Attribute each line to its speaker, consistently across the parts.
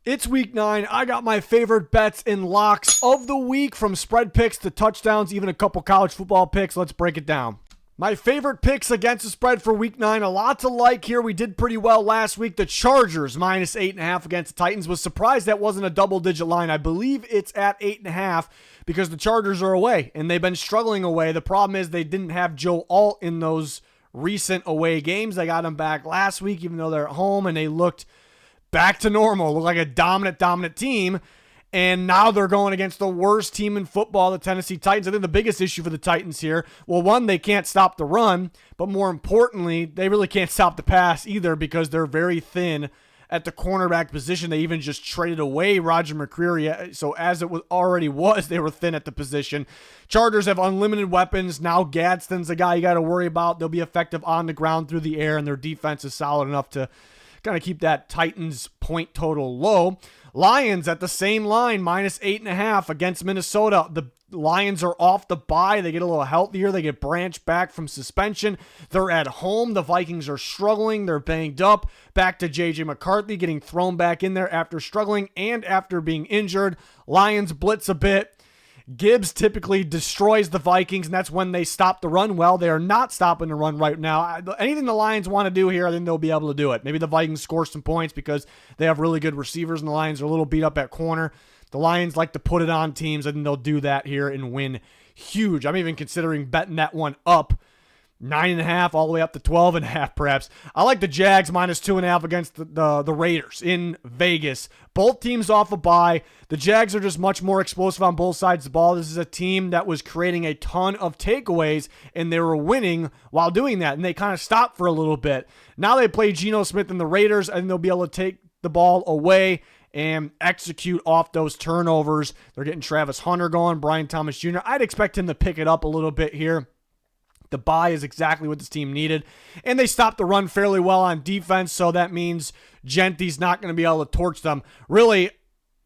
Speaker 1: It's week 9. I got my favorite bets and locks of the week, from spread picks to touchdowns, even a couple college football picks. Let's break it down. My favorite picks against the spread for week 9, a lot to like here. We did pretty well last week. The Chargers minus 8.5 against the Titans. Was surprised that wasn't a double-digit line. I believe it's at 8.5 because the Chargers are away, and they've been struggling away. The problem is they didn't have Joe Alt in those recent away games. They got him back last week, even though they're at home, and they looked back to normal. Looked like a dominant team. And now they're going against the worst team in football, the Tennessee Titans. I think the biggest issue for the Titans here, well, one, they can't stop the run, but more importantly, they really can't stop the pass either because they're very thin at the cornerback position. They even just traded away Roger McCreary, so as it already was, they were thin at the position. Chargers have unlimited weapons. Now Gadsden's the guy you got to worry about. They'll be effective on the ground, through the air, and their defense is solid enough to kind of keep that Titans point total low. Lions at the same line, minus 8.5 against Minnesota. The Lions are off the bye. They get a little healthier. They get Branch back from suspension. They're at home. The Vikings are struggling. They're banged up. Back to J.J. McCarthy getting thrown back in there after struggling and after being injured. Lions blitz a bit. Gibbs typically destroys the Vikings, and that's when they stop the run. Well, they are not stopping the run right now. Anything the Lions want to do here, I think they'll be able to do it. Maybe the Vikings score some points because they have really good receivers, and the Lions are a little beat up at corner. The Lions like to put it on teams. I think they'll do that here and win huge. I'm even considering betting that one up 9.5 all the way up to 12.5 perhaps. I like the Jags minus 2.5 against the Raiders in Vegas. Both teams off a bye. The Jags are just much more explosive on both sides of the ball. This is a team that was creating a ton of takeaways, and they were winning while doing that, and they kind of stopped for a little bit. Now they play Geno Smith and the Raiders, and they'll be able to take the ball away and execute off those turnovers. They're getting Travis Hunter going, Brian Thomas Jr. I'd expect him to pick it up a little bit here. The bye is exactly what this team needed. And they stopped the run fairly well on defense, so that means Genty's not going to be able to torch them. Really,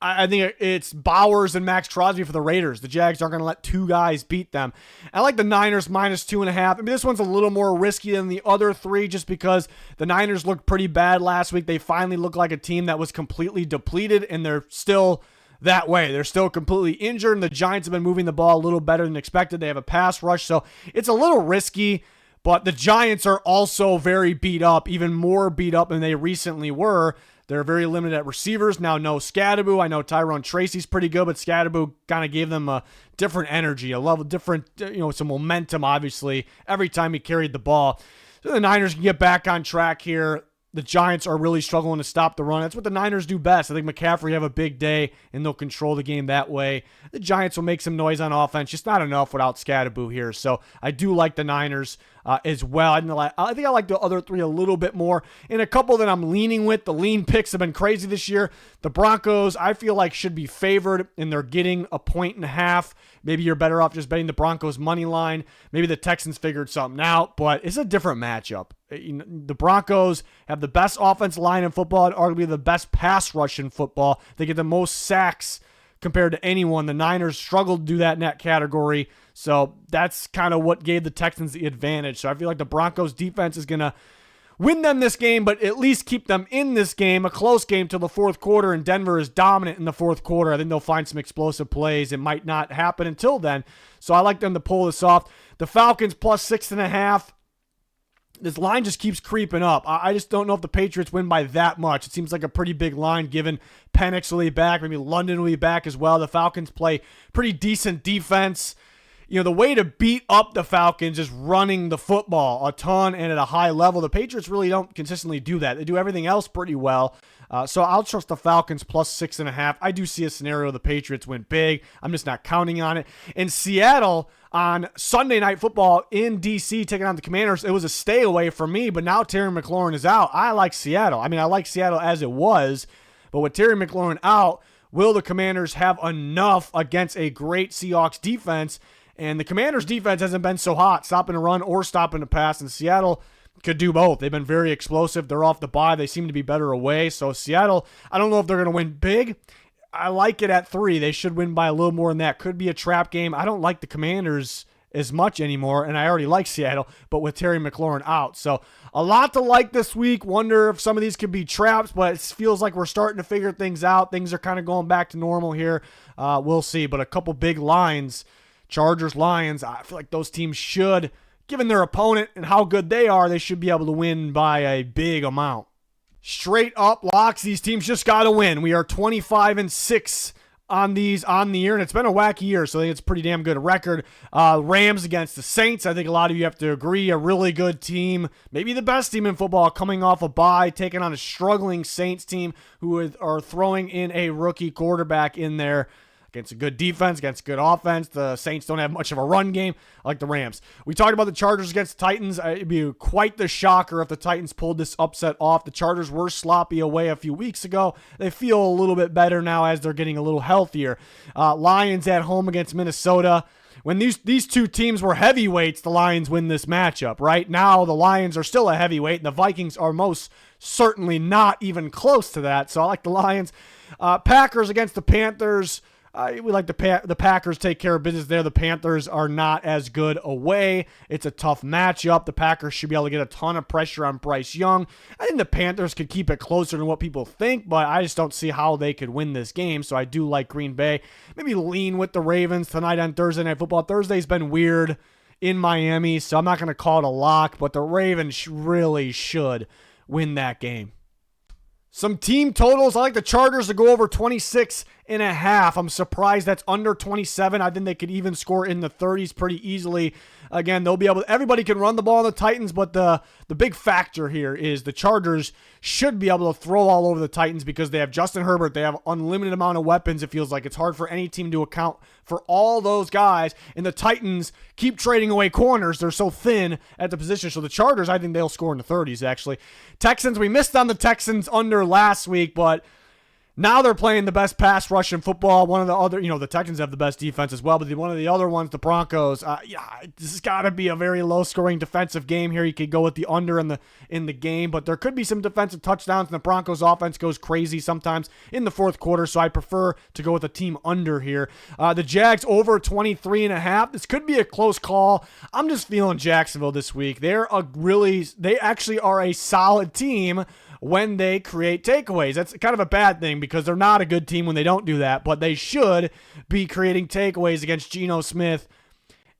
Speaker 1: I think it's Bowers and Max Crosby for the Raiders. The Jags aren't going to let two guys beat them. I like the Niners minus 2.5. I mean, this one's a little more risky than the other three just because the Niners looked pretty bad last week. They finally look like a team that was completely depleted, and they're still that way. They're still completely injured, and the Giants have been moving the ball a little better than expected. They have a pass rush, so it's a little risky, but the Giants are also very beat up, even more beat up than they recently were. They're very limited at receivers. Now, no Scatterboo. I know Tyrone Tracy's pretty good, but Scatterboo kind of gave them a different energy, a level different, some momentum, obviously, every time he carried the ball. So the Niners can get back on track here. The Giants are really struggling to stop the run. That's what the Niners do best. I think McCaffrey have a big day, and they'll control the game that way. The Giants will make some noise on offense, just not enough without Scatterboo here. So I do like the Niners as well. I think I like the other three a little bit more. And a couple that I'm leaning with, the lean picks have been crazy this year. The Broncos, I feel like, should be favored, and they're getting 1.5. Maybe you're better off just betting the Broncos money line. Maybe the Texans figured something out, but it's a different matchup. The Broncos have the best offensive line in football and arguably the best pass rush in football. They get the most sacks compared to anyone. The Niners struggled to do that in that category, so that's kind of what gave the Texans the advantage. So I feel like the Broncos defense is going to win them this game, but at least keep them in this game, a close game till the fourth quarter, and Denver is dominant in the fourth quarter. I think they'll find some explosive plays. It might not happen until then, so I like them to pull this off. The Falcons plus 6.5. This line just keeps creeping up. I just don't know if the Patriots win by that much. It seems like a pretty big line given Penix will be back. Maybe London will be back as well. The Falcons play pretty decent defense. The way to beat up the Falcons is running the football a ton and at a high level. The Patriots really don't consistently do that. They do everything else pretty well. So I'll trust the Falcons plus 6.5. I do see a scenario the Patriots win big. I'm just not counting on it. In Seattle on Sunday Night Football in D.C. taking on the Commanders, it was a stay away for me, but now Terry McLaurin is out. I like Seattle. I mean, I like Seattle as it was, but with Terry McLaurin out, will the Commanders have enough against a great Seahawks defense? And the Commanders' defense hasn't been so hot, stopping the run or stopping the pass, and Seattle could do both. They've been very explosive. They're off the bye. They seem to be better away. So Seattle, I don't know if they're going to win big. I like it at 3. They should win by a little more than that. Could be a trap game. I don't like the Commanders as much anymore, and I already like Seattle, but with Terry McLaurin out. So a lot to like this week. Wonder if some of these could be traps, but it feels like we're starting to figure things out. Things are kind of going back to normal here. We'll see, but a couple big lines, Chargers, Lions, I feel like those teams should, given their opponent and how good they are, they should be able to win by a big amount. Straight up locks, these teams just got to win. We are 25-6 on these on the year, and it's been a wacky year, so I think it's a pretty damn good record. Rams against the Saints, I think a lot of you have to agree, a really good team, maybe the best team in football, coming off a bye, taking on a struggling Saints team who are throwing in a rookie quarterback in there. Against a good defense, against a good offense. The Saints don't have much of a run game like the Rams. We talked about the Chargers against the Titans. It'd be quite the shocker if the Titans pulled this upset off. The Chargers were sloppy away a few weeks ago. They feel a little bit better now as they're getting a little healthier. Lions at home against Minnesota. When these two teams were heavyweights, the Lions win this matchup. Right now, the Lions are still a heavyweight, and the Vikings are most certainly not even close to that. So I like the Lions. Packers against the Panthers. We like the Packers take care of business there. The Panthers are not as good away. It's a tough matchup. The Packers should be able to get a ton of pressure on Bryce Young. I think the Panthers could keep it closer than what people think, but I just don't see how they could win this game, so I do like Green Bay. Maybe lean with the Ravens tonight on Thursday Night Football. Thursday's been weird in Miami, so I'm not going to call it a lock, but the Ravens really should win that game. Some team totals. I like the Chargers to go over 26.5. I'm surprised that's under 27. I think they could even score in the 30s pretty easily. Again, they'll be able to, everybody can run the ball on the Titans, but the big factor here is the Chargers should be able to throw all over the Titans because they have Justin Herbert. They have unlimited amount of weapons. It feels like it's hard for any team to account for all those guys, and the Titans keep trading away corners. They're so thin at the position. So the Chargers, I think they'll score in the 30s, actually. Texans, we missed on the Texans under last week, but now they're playing the best pass rush in football. One of the other, the Texans have the best defense as well, but one of the other ones, the Broncos, this has got to be a very low-scoring defensive game here. You could go with the under in the game, but there could be some defensive touchdowns, and the Broncos offense goes crazy sometimes in the fourth quarter, so I prefer to go with the team under here. The Jags over 23.5. This could be a close call. I'm just feeling Jacksonville this week. They actually are a solid team when they create takeaways. That's kind of a bad thing because they're not a good team when they don't do that, but they should be creating takeaways against Geno Smith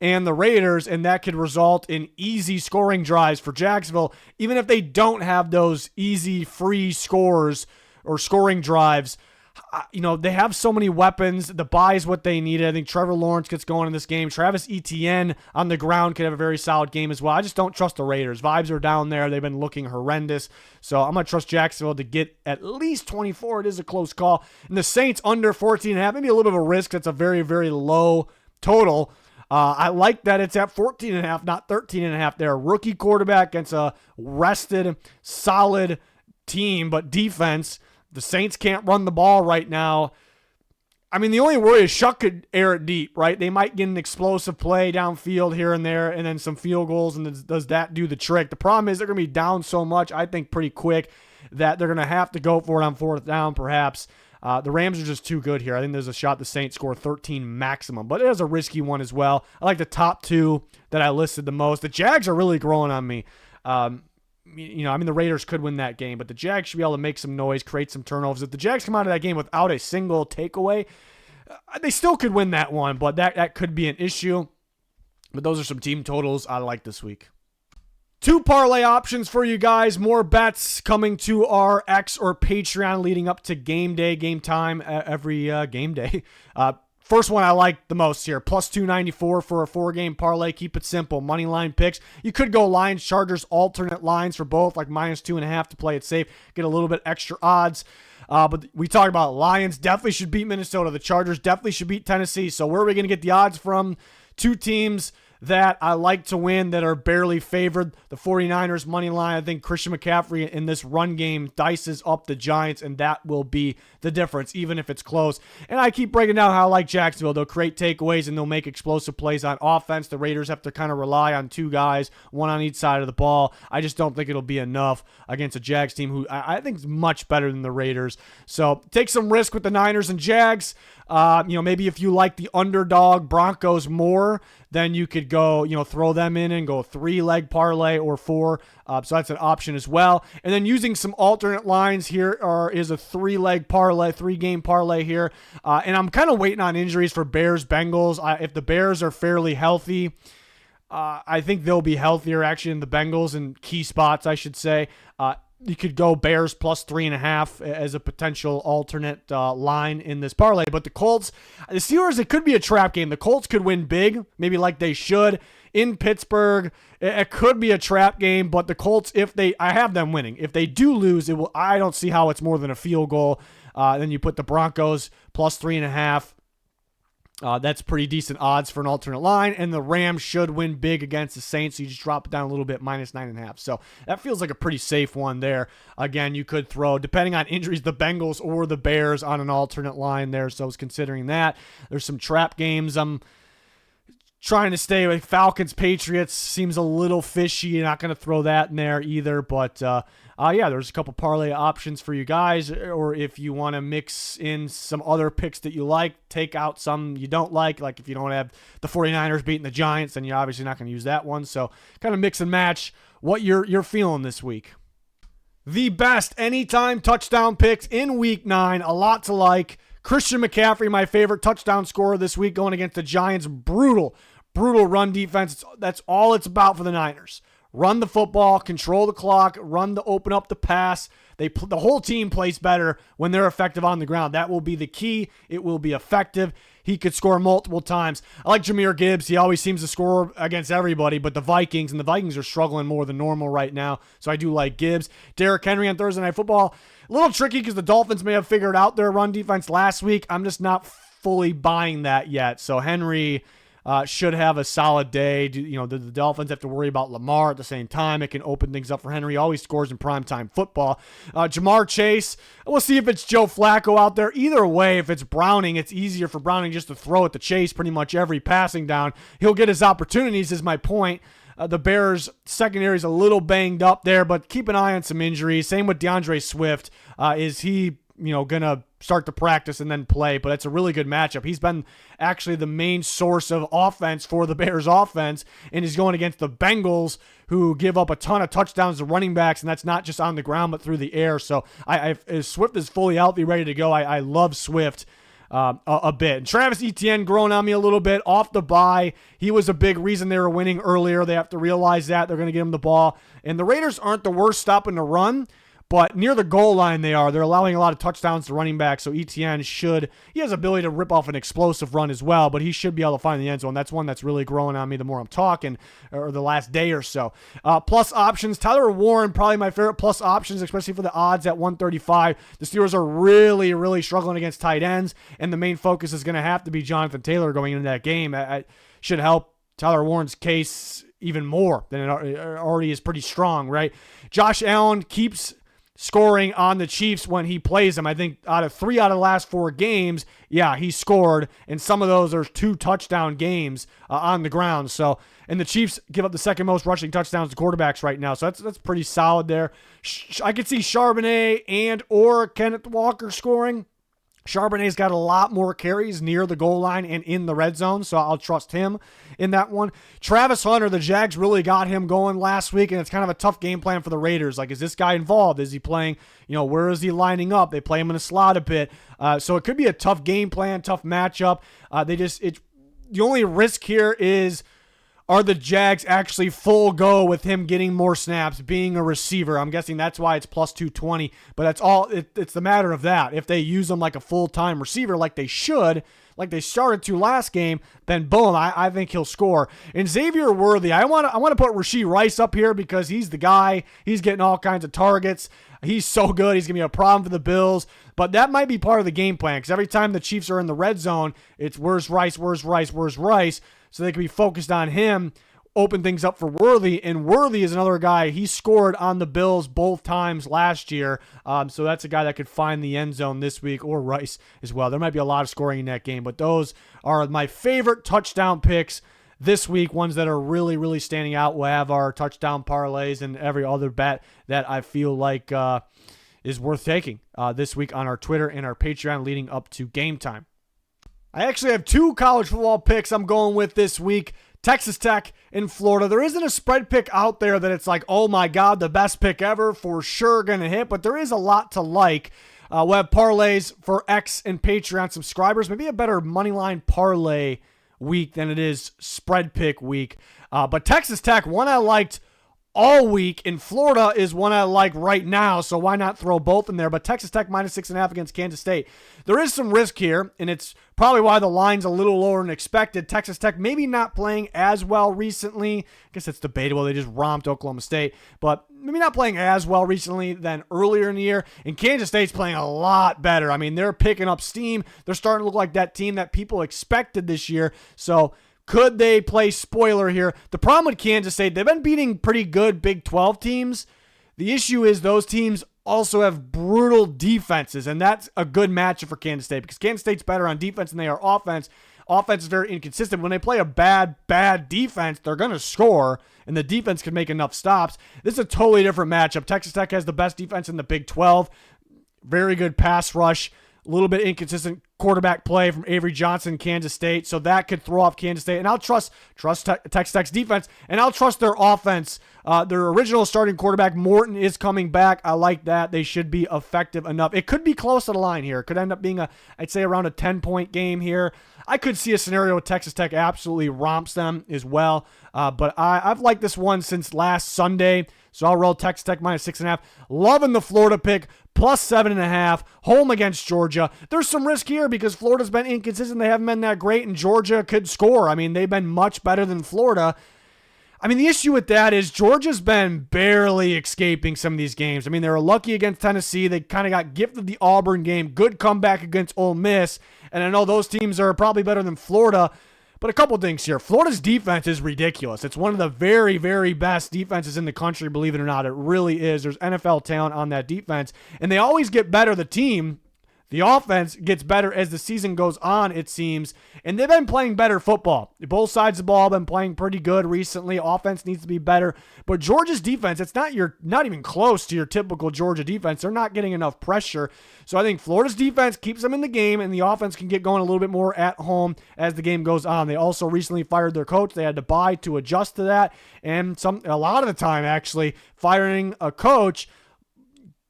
Speaker 1: and the Raiders, and that could result in easy scoring drives for Jacksonville. Even if they don't have those easy free scores or scoring drives, they have so many weapons. The bye is what they needed. I think Trevor Lawrence gets going in this game. Travis Etienne on the ground could have a very solid game as well. I just don't trust the Raiders. Vibes are down there. They've been looking horrendous. So I'm going to trust Jacksonville to get at least 24. It is a close call. And the Saints under 14.5. Maybe a little bit of a risk. That's a very, very low total. I like that it's at 14.5, not 13.5 there. Rookie quarterback against a rested, solid team, but defense. The Saints can't run the ball right now. I mean, the only worry is Shuck could air it deep, right? They might get an explosive play downfield here and there and then some field goals, and does that do the trick? The problem is they're going to be down so much, I think pretty quick, that they're going to have to go for it on fourth down perhaps. The Rams are just too good here. I think there's a shot the Saints score 13 maximum, but it is a risky one as well. I like the top two that I listed the most. The Jags are really growing on me. The Raiders could win that game, but the Jags should be able to make some noise, create some turnovers. If the Jags come out of that game without a single takeaway, they still could win that one, but that could be an issue. But those are some team totals I like this week. 2 parlay options for you guys. More bets coming to our X or Patreon leading up to game time, every game day. First one I like the most here, plus 294 for a 4-game parlay. Keep it simple. Money line picks. You could go Lions, Chargers, alternate lines for both, like minus 2.5 to play it safe. Get a little bit extra odds. But we talked about Lions definitely should beat Minnesota. The Chargers definitely should beat Tennessee. So where are we going to get the odds from? 2 teams that I like to win that are barely favored. The 49ers money line. I think Christian McCaffrey in this run game dices up the Giants, and that will be the difference, even if it's close. And I keep breaking down how I like Jacksonville. They'll create takeaways, and they'll make explosive plays on offense. The Raiders have to kind of rely on 2 guys, one on each side of the ball. I just don't think it'll be enough against a Jags team who I think is much better than the Raiders. So take some risk with the Niners and Jags. Maybe if you like the underdog Broncos more, then you could go, throw them in and go 3-leg parlay or 4. So that's an option as well. And then using some alternate lines here is a 3-leg parlay, 3-game parlay here. And I'm kind of waiting on injuries for Bears-Bengals. If the Bears are fairly healthy, I think they'll be healthier actually in the Bengals in key spots, I should say. You could go Bears plus 3.5 as a potential alternate line in this parlay. But the Steelers, it could be a trap game. The Colts could win big, maybe like they should in Pittsburgh. It could be a trap game, but the Colts, I have them winning. If they do lose, I don't see how it's more than a field goal. Then you put the Broncos plus 3.5. That's pretty decent odds for an alternate line, and the Rams should win big against the Saints, so you just drop it down a little bit, minus 9.5. So that feels like a pretty safe one there. Again, you could throw, depending on injuries, the Bengals or the Bears on an alternate line there, so I was considering that. There's some trap games I'm trying to stay with. Falcons, Patriots seems a little fishy. You're not going to throw that in there either, but there's a couple parlay options for you guys, or if you want to mix in some other picks that you like, take out some you don't like if you don't have the 49ers beating the Giants, then you're obviously not going to use that one. So kind of mix and match what you're feeling this week. The best anytime touchdown picks in week 9, a lot to like. Christian McCaffrey, my favorite touchdown scorer this week, going against the Giants. Brutal run defense. That's all it's about for the Niners. Run the football, control the clock, open up the pass. The whole team plays better when they're effective on the ground. That will be the key. It will be effective. He could score multiple times. I like Jahmyr Gibbs. He always seems to score against everybody, but the Vikings are struggling more than normal right now, so I do like Gibbs. Derrick Henry on Thursday Night Football. A little tricky because the Dolphins may have figured out their run defense last week. I'm just not fully buying that yet, so Henry should have a solid day. The Dolphins have to worry about Lamar at the same time. It can open things up for Henry. Always scores in primetime football. Jamar Chase, we'll see if it's Joe Flacco out there. Either way, if it's Browning, it's easier for Browning just to throw at the Chase pretty much every passing down. He'll get his opportunities is my point. The Bears' secondary is a little banged up there, but keep an eye on some injuries. Same with DeAndre Swift. Is he going to start to practice and then play? But it's a really good matchup. He's been actually the main source of offense for the Bears offense, and he's going against the Bengals, who give up a ton of touchdowns to running backs, and that's not just on the ground but through the air. So if Swift is fully healthy, ready to go, I love Swift a bit. And Travis Etienne growing on me a little bit off the bye. He was a big reason they were winning earlier. They have to realize that. They're going to get him the ball. And the Raiders aren't the worst stopping the run, but near the goal line they are. They're allowing a lot of touchdowns to running backs, so Etienne he has ability to rip off an explosive run as well, but he should be able to find the end zone. That's one that's really growing on me the more I'm talking, or the last day or so. Plus options, Tyler Warren, probably my favorite plus options, especially for the odds at 135. The Steelers are really, really struggling against tight ends, and the main focus is going to have to be Jonathan Taylor going into that game. It should help Tyler Warren's case even more than it already is pretty strong, right? Josh Allen keeps scoring on the Chiefs when he plays them. I think 3 out of the last 4 games, he scored, and some of those are 2 touchdown games on the ground. So, and the Chiefs give up the second most rushing touchdowns to quarterbacks right now. So that's pretty solid there. I could see Charbonnet and or Kenneth Walker scoring. Charbonnet's got a lot more carries near the goal line and in the red zone, so I'll trust him in that one. Travis Hunter, the Jags really got him going last week, and it's kind of a tough game plan for the Raiders. Is this guy involved? Is he playing, where is he lining up? They play him in a slot a bit. So it could be a tough game plan, tough matchup. The only risk here is, are the Jags actually full go with him getting more snaps, being a receiver? I'm guessing that's why it's plus 220, but that's all. It's the matter of that. If they use him like a full-time receiver like they should, like they started to last game, then boom, I think he'll score. And Xavier Worthy, I want to put Rashee Rice up here because he's the guy. He's getting all kinds of targets. He's so good. He's going to be a problem for the Bills. But that might be part of the game plan because every time the Chiefs are in the red zone, it's where's Rice, where's Rice, where's Rice? So they can be focused on him, open things up for Worthy. And Worthy is another guy. He scored on the Bills both times last year. So that's a guy that could find the end zone this week, or Rice as well. There might be a lot of scoring in that game. But those are my favorite touchdown picks this week, ones that are really, really standing out. We'll have our touchdown parlays and every other bet that I feel like is worth taking this week on our Twitter and our Patreon leading up to game time. I actually have 2 college football picks I'm going with this week. Texas Tech in Florida. There isn't a spread pick out there that it's like, oh my God, the best pick ever, for sure going to hit, but there is a lot to like. We'll have parlays for X and Patreon subscribers. Maybe a better moneyline parlay week than it is spread pick week. But Texas Tech, one I liked all week. In Florida is one I like right now, so why not throw both in there? But Texas Tech -6.5 against Kansas State. There is some risk here, and it's probably why the line's a little lower than expected. Texas Tech maybe not playing as well recently. I guess it's debatable. They just romped Oklahoma State, but maybe not playing as well recently than earlier in the year. And Kansas State's playing a lot better. I mean, they're picking up steam. They're starting to look like that team that people expected this year. So could they play spoiler here? The problem with Kansas State, they've been beating pretty good Big 12 teams. The issue is those teams also have brutal defenses, and that's a good matchup for Kansas State because Kansas State's better on defense than they are offense. Offense is very inconsistent. When they play a bad defense, they're going to score, and the defense can make enough stops. This is a totally different matchup. Texas Tech has the best defense in the Big 12. Very good pass rush. A little bit inconsistent quarterback play from Avery Johnson, Kansas State, so that could throw off Kansas State. And I'll trust Texas Tech's defense, and I'll trust their offense. Their original starting quarterback, Morton, is coming back. I like that. They should be effective enough. It could be close to the line here. It could end up being, I'd say, around a 10-point game here. I could see a scenario where Texas Tech absolutely romps them as well. But I've liked this one since last Sunday, so I'll roll Texas Tech -6.5. Loving the Florida pick, +7.5, home against Georgia. There's some risk here because Florida's been inconsistent. They haven't been that great, and Georgia could score. I mean, they've been much better than Florida. I mean, the issue with that is Georgia's been barely escaping some of these games. I mean, they were lucky against Tennessee. They kind of got gifted the Auburn game. Good comeback against Ole Miss. And I know those teams are probably better than Florida. But a couple things here. Florida's defense is ridiculous. It's one of the very, very best defenses in the country, believe it or not. It really is. There's NFL talent on that defense. And they always get better, the team. The offense gets better as the season goes on, it seems, and they've been playing better football. Both sides of the ball have been playing pretty good recently. Offense needs to be better, but Georgia's defense, it's not even close to your typical Georgia defense. They're not getting enough pressure, so I think Florida's defense keeps them in the game, and the offense can get going a little bit more at home as the game goes on. They also recently fired their coach. They had to bye to adjust to that, and a lot of the time, actually, firing a coach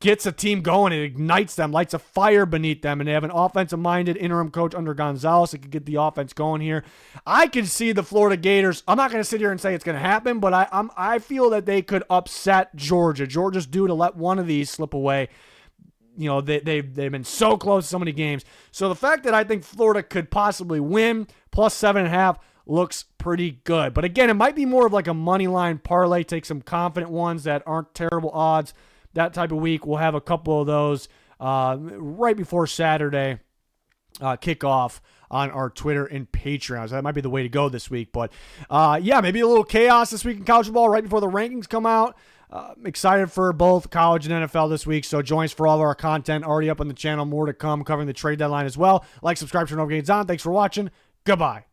Speaker 1: gets a team going. It ignites them, lights a fire beneath them, and they have an offensive-minded interim coach under Gonzalez that could get the offense going here. I can see the Florida Gators. I'm not going to sit here and say it's going to happen, but I feel that they could upset Georgia. Georgia's due to let one of these slip away. You know, they've been so close so many games. So the fact that I think Florida could possibly win +7.5 looks pretty good. But again, it might be more of like a money line parlay. Take some confident ones that aren't terrible odds. That type of week. We'll have a couple of those right before Saturday kickoff on our Twitter and Patreon. So that might be the way to go this week. But yeah, maybe a little chaos this week in college football right before the rankings come out. Excited for both college and NFL this week. So join us for all of our content already up on the channel. More to come covering the trade deadline as well. Like, subscribe, turn notifications on. Thanks for watching. Goodbye.